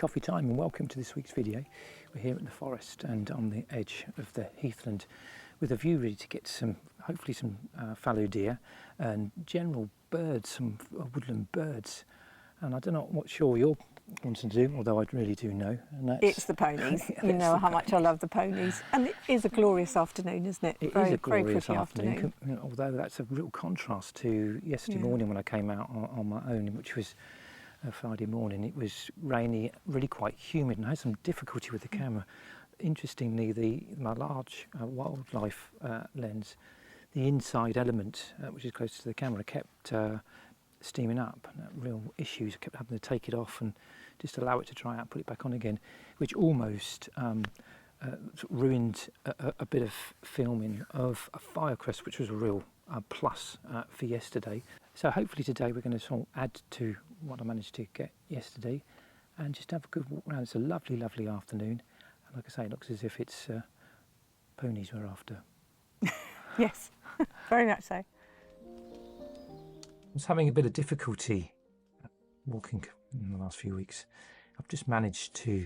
coffee time and welcome to this week's video. We're here in the forest and on the edge of the heathland with a view really to get some, hopefully some fallow deer and general birds, some woodland birds. And I don't know what shore you're wanting to do, although I really do know. And that's, it's the ponies. You know how much I love the ponies. And it is a glorious afternoon, isn't it? It is a glorious afternoon. Although that's a real contrast to yesterday morning when I came out on my own, which was Friday morning. It was rainy, really quite humid, and I had some difficulty with the camera. Interestingly, my large wildlife lens, the inside element, which is close to the camera, kept steaming up. Real issues. I kept having to take it off and just allow it to dry out, put it back on again, which almost ruined a bit of filming of a fire crest, which was a real plus for yesterday. So hopefully today we're going to sort of add to what I managed to get yesterday and just have a good walk around. It's a lovely, lovely afternoon. And like I say, it looks as if it's ponies we're after. Yes, very much so. I was having a bit of difficulty walking in the last few weeks. I've just managed to,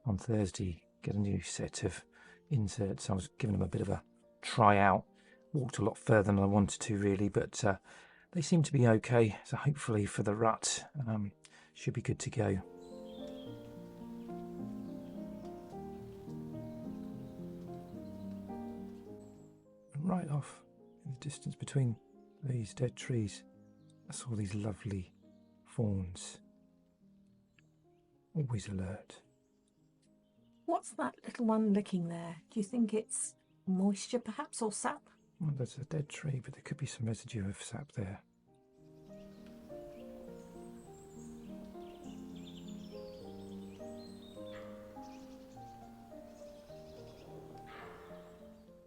on Thursday, get a new set of inserts. I was giving them a bit of a try out. Walked a lot further than I wanted to really, but they seem to be okay. So hopefully for the rut, should be good to go. Right off in the distance between these dead trees, I saw these lovely fawns, always alert. What's that little one licking there? Do you think it's moisture perhaps, or sap? Well, there's a dead tree, but there could be some residue of sap there.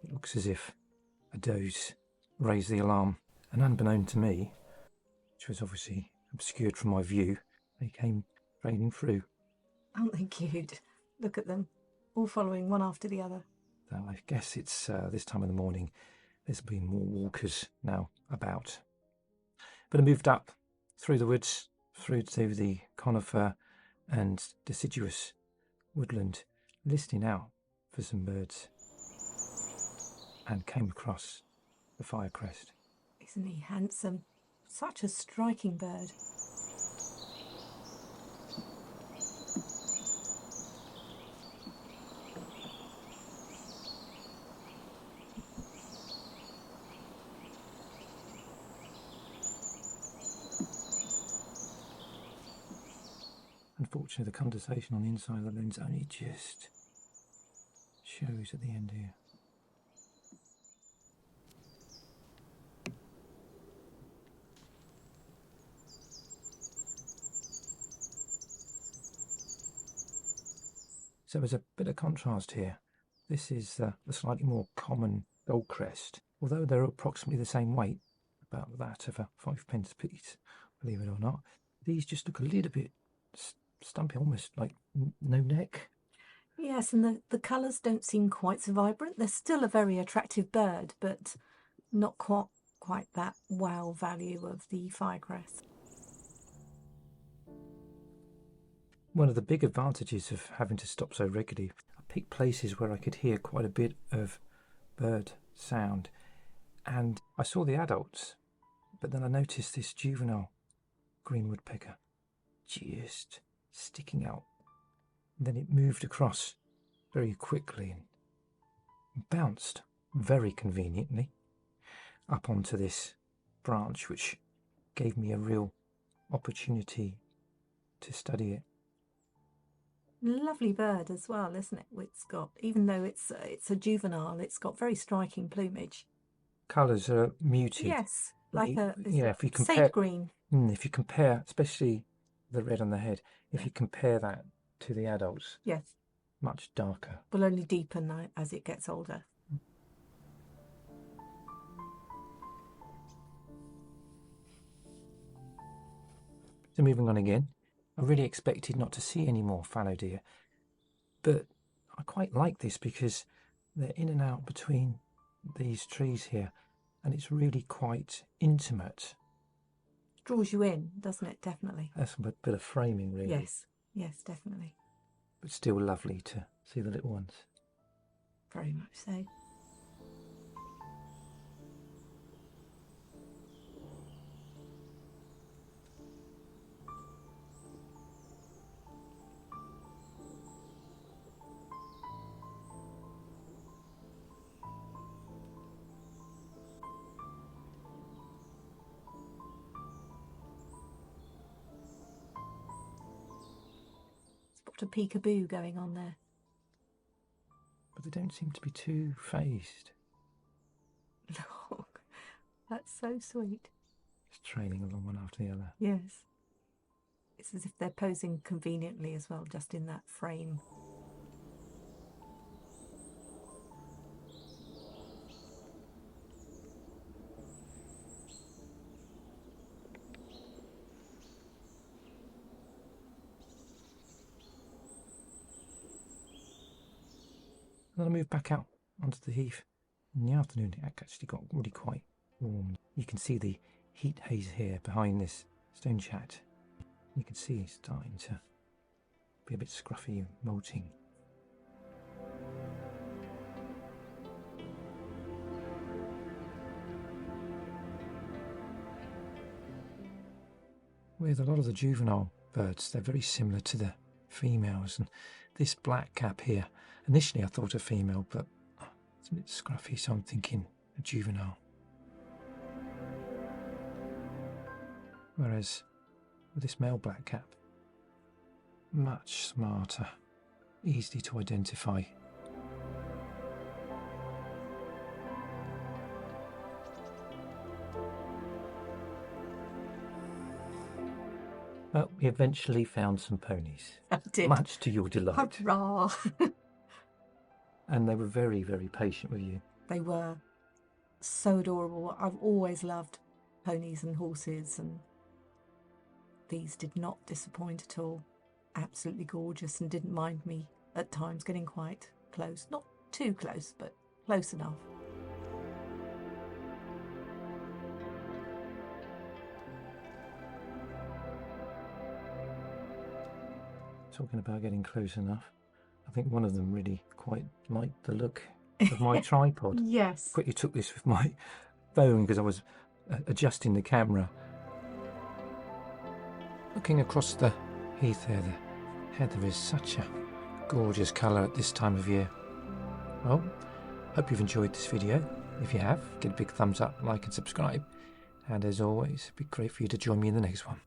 It looks as if a doe's raised the alarm, and unbeknown to me, which was obviously obscured from my view, they came trailing through. Aren't they cute? Look at them, all following one after the other. So I guess it's this time of the morning. There's been more walkers now about. But I moved up through the woods, through to the conifer and deciduous woodland, listening out for some birds, and came across the fire crest. Isn't he handsome? Such a striking bird. Unfortunately, the condensation on the inside of the lens only just shows at the end here. So there's a bit of contrast here. This is the slightly more common gold crest, although they're approximately the same weight, about that of a 5p piece, believe it or not. These just look a little bit stumpy, almost like no neck. Yes, and the colours don't seem quite so vibrant. They're still a very attractive bird, but not quite that wow value of the firecrest. One of the big advantages of having to stop so regularly, I picked places where I could hear quite a bit of bird sound, and I saw the adults, but then I noticed this juvenile green woodpecker just sticking out. And then it moved across very quickly and bounced very conveniently up onto this branch, which gave me a real opportunity to study it. Lovely bird as well, isn't it? It's got, even though it's a juvenile, it's got very striking plumage. Colours are muted. Yes, like if you compare, sage green. If you compare, especially the red on the head, if you compare that to the adults, yes, much darker. Will only deepen as it gets older. So moving on again, I really expected not to see any more fallow deer, but I quite like this because they're in and out between these trees here, and it's really quite intimate. Draws you in, doesn't it? Definitely. That's a bit of framing, really. Yes, yes, definitely. but still lovely to see the little ones. Very much so. A peekaboo going on there. But they don't seem to be too phased. Look, that's so sweet. Just trailing along one after the other. Yes. It's as if they're posing conveniently as well, just in that frame. And then I moved back out onto the heath. In the afternoon it actually got really quite warm. You can see the heat haze here behind this stone chat. You can see it's starting to be a bit scruffy and molting. With a lot of the juvenile birds, they're very similar to the females, and this black cap here, initially I thought a female, but it's a bit scruffy, so I'm thinking a juvenile. Whereas with this male black cap, much smarter, easy to identify. Well, we eventually found some ponies. I did. Much to your delight. Hurrah! And they were very, very patient with you. They were so adorable. I've always loved ponies and horses, and these did not disappoint at all. Absolutely gorgeous, and didn't mind me at times getting quite close. Not too close, but close enough. Talking about getting close enough, I think one of them really quite liked the look of my tripod. Yes. Quickly took this with my phone because I was adjusting the camera. Looking across the heath there, the heather is such a gorgeous colour at this time of year. Well, hope you've enjoyed this video. If you have, give it a big thumbs up, like and subscribe. And as always, it'd be great for you to join me in the next one.